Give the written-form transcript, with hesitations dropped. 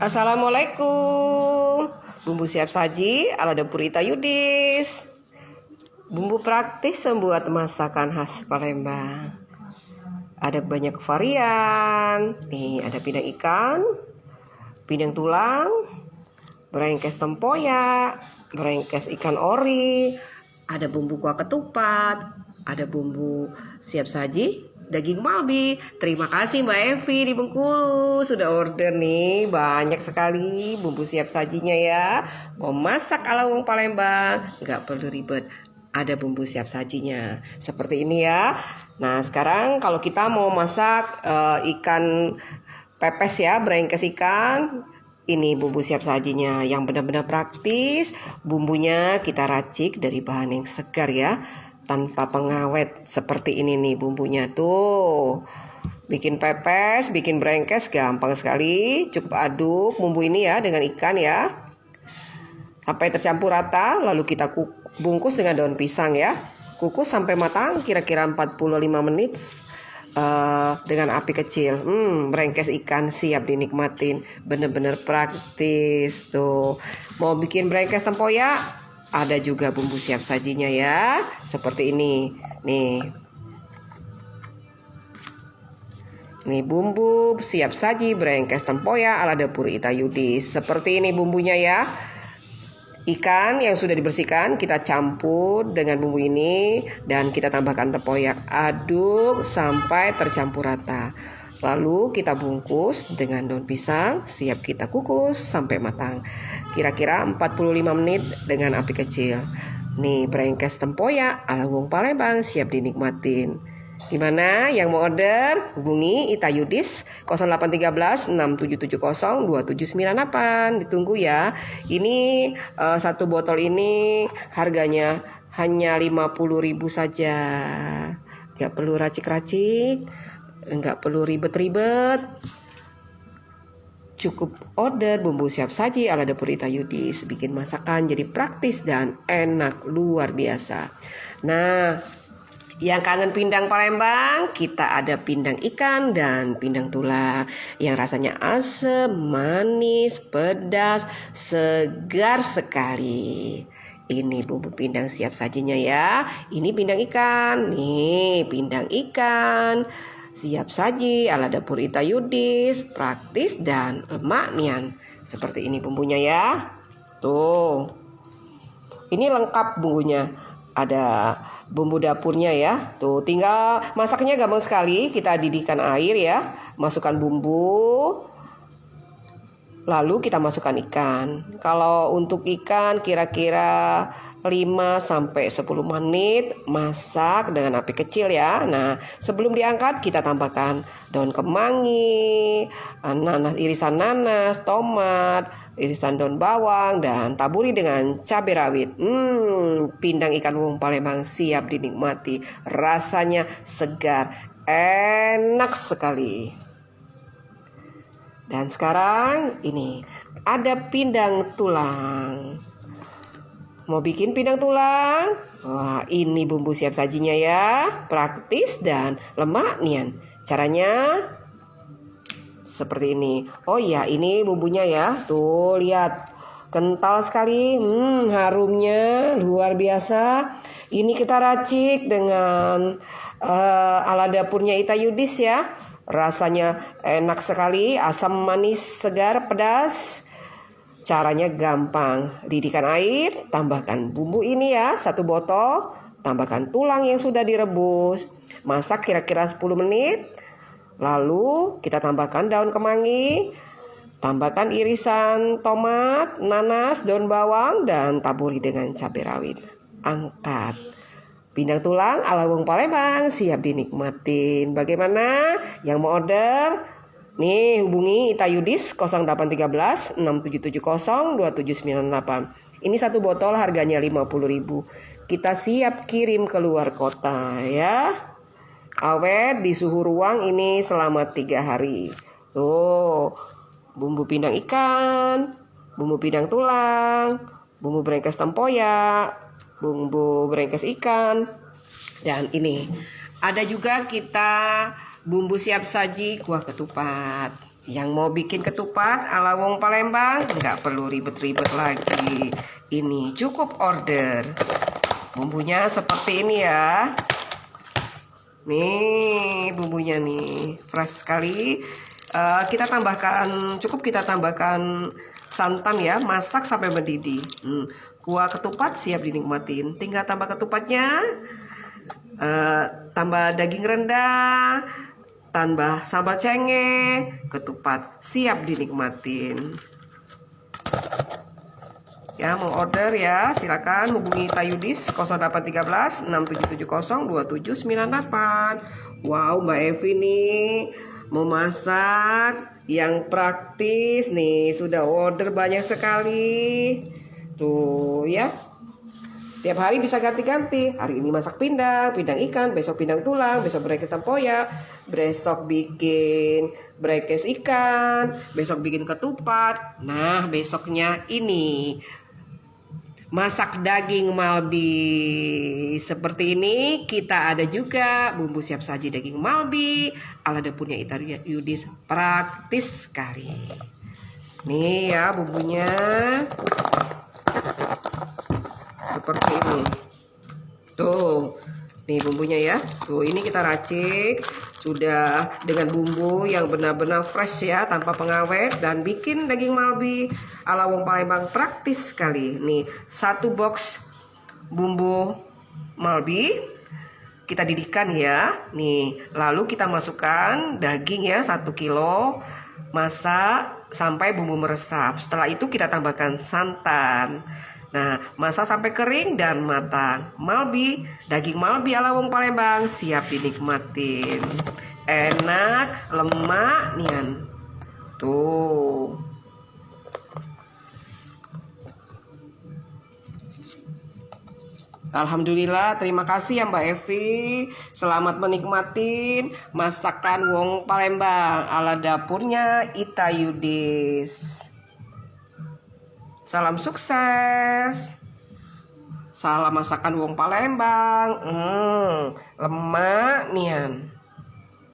Assalamualaikum. Bumbu siap saji ala dapur Ita Yudis. Bumbu praktis membuat masakan khas Palembang. Ada banyak varian. Nih, ada pindang ikan, pindang tulang, brengkes tempoyak, brengkes ikan ori, ada bumbu kuah ketupat, ada bumbu siap saji, daging malbi. Terima kasih Mbak Evi di Bengkulu sudah order nih, banyak sekali bumbu siap sajinya ya. Mau masak ala wong Palembang nggak perlu ribet, ada bumbu siap sajinya seperti ini ya. Nah sekarang kalau kita mau masak ikan pepes ya, brengkes ikan, ini bumbu siap sajinya yang benar-benar praktis. Bumbunya kita racik dari bahan yang segar ya, tanpa pengawet. Seperti ini nih bumbunya tuh. Bikin pepes, bikin brengkes gampang sekali. Cukup aduk bumbu ini ya dengan ikan ya, sampai tercampur rata. Lalu kita bungkus dengan daun pisang ya. Kukus sampai matang kira-kira 45 menit dengan api kecil. Brengkes ikan siap dinikmatin. Bener-bener praktis tuh. Mau bikin brengkes tempoyak, ada juga bumbu siap sajinya ya, seperti ini. Nih bumbu siap saji brengkes tempoyak ala dapur Ita Yudis. Seperti ini bumbunya ya. Ikan yang sudah dibersihkan kita campur dengan bumbu ini dan kita tambahkan tempoyak, aduk sampai tercampur rata. Lalu kita bungkus dengan daun pisang, siap kita kukus sampai matang. Kira-kira 45 menit dengan api kecil. Nih brengkes tempoyak ala wong Palembang siap dinikmatin. Gimana yang mau order? Hubungi Ita Yudis 0813 6770 2798. Ditunggu ya. Ini satu botol ini harganya hanya 50.000 saja. Gak perlu racik-racik, gak perlu ribet-ribet. Cukup order bumbu siap saji ala dapur Ita Yudis. Bikin masakan jadi praktis dan enak luar biasa. Nah, yang kangen pindang Palembang, kita ada pindang ikan dan pindang tulang yang rasanya asam, manis, pedas, segar sekali. Ini bumbu pindang siap sajinya ya. Ini pindang ikan. Nih, pindang ikan siap saji ala dapur Ita Yudis, praktis dan lemak nian. Seperti ini bumbunya ya. Tuh. Ini lengkap bumbunya. Ada bumbu dapurnya ya. Tuh, tinggal masaknya gampang sekali. Kita didihkan air ya, masukkan bumbu, lalu kita masukkan ikan. Kalau untuk ikan kira-kira 5-10 menit masak dengan api kecil ya. Nah, sebelum diangkat kita tambahkan daun kemangi, irisan nanas, tomat, irisan daun bawang, dan taburi dengan cabai rawit. Pindang ikan wong Palembang siap dinikmati. Rasanya segar, enak sekali. Dan sekarang ini ada pindang tulang. Mau bikin pindang tulang? Wah, ini bumbu siap sajinya ya. Praktis dan lemak nian. Caranya seperti ini. Oh iya, ini bumbunya ya. Tuh, lihat. Kental sekali. Harumnya luar biasa. Ini kita racik dengan ala dapurnya Ita Yudis ya. Rasanya enak sekali. Asam, manis, segar, pedas. Caranya gampang. Didihkan air, tambahkan bumbu ini ya, 1 botol, tambahkan tulang yang sudah direbus. Masak kira-kira 10 menit. Lalu kita tambahkan daun kemangi, tambahkan irisan tomat, nanas, daun bawang, dan taburi dengan cabai rawit. Angkat. Pindang tulang ala wong Palembang siap dinikmatin. Bagaimana? Yang mau order? Nih, hubungi Ita Yudis 0813 6770 2798. Ini 1 botol harganya 50.000. Kita siap kirim ke luar kota ya. Awet di suhu ruang ini selama 3 hari. Tuh, bumbu pindang ikan, bumbu pindang tulang, bumbu brengkes tempoyak, bumbu brengkes ikan. Dan ini ada juga kita bumbu siap saji kuah ketupat. Yang mau bikin ketupat ala wong Palembang nggak perlu ribet-ribet lagi. Ini cukup order. Bumbunya seperti ini ya. Nih bumbunya nih fresh sekali. Kita tambahkan, cukup kita tambahkan santan ya, masak sampai mendidih. Kuah ketupat siap dinikmatin. Tinggal tambah ketupatnya, tambah daging rendang, tambah sambal cengkeh, ketupat siap dinikmatin. Ya, mau order ya, silakan hubungi Tayudis 0813 6770 2798. Wow, Mbak Evi nih mau masak yang praktis nih, sudah order banyak sekali. Tuh ya. Setiap hari bisa ganti-ganti. Hari ini masak pindang ikan, besok pindang tulang, besok berekes tempoyak, besok bikin berekes ikan, besok bikin ketupat. Nah, besoknya ini masak daging malbi. Seperti ini kita ada juga bumbu siap saji daging malbi ala dapurnya Ita Yudis, praktis sekali. Nih ya bumbunya seperti ini. Tuh, nih bumbunya ya. Tuh, ini kita racik sudah dengan bumbu yang benar-benar fresh ya, tanpa pengawet, dan bikin daging malbi ala wong Palembang praktis sekali. Nih, 1 box bumbu malbi kita didihkan ya. Nih, lalu kita masukkan daging ya 1 kilo, masak sampai bumbu meresap. Setelah itu kita tambahkan santan. Nah, masak sampai kering dan matang. Malbi, daging malbi ala wong Palembang siap dinikmatin. Enak, lemak nian. Tuh. Alhamdulillah, terima kasih ya Mbak Evi. Selamat menikmati masakan wong Palembang ala dapurnya Ita Yudis. Salam sukses. Salam masakan wong Palembang. Lemak nian.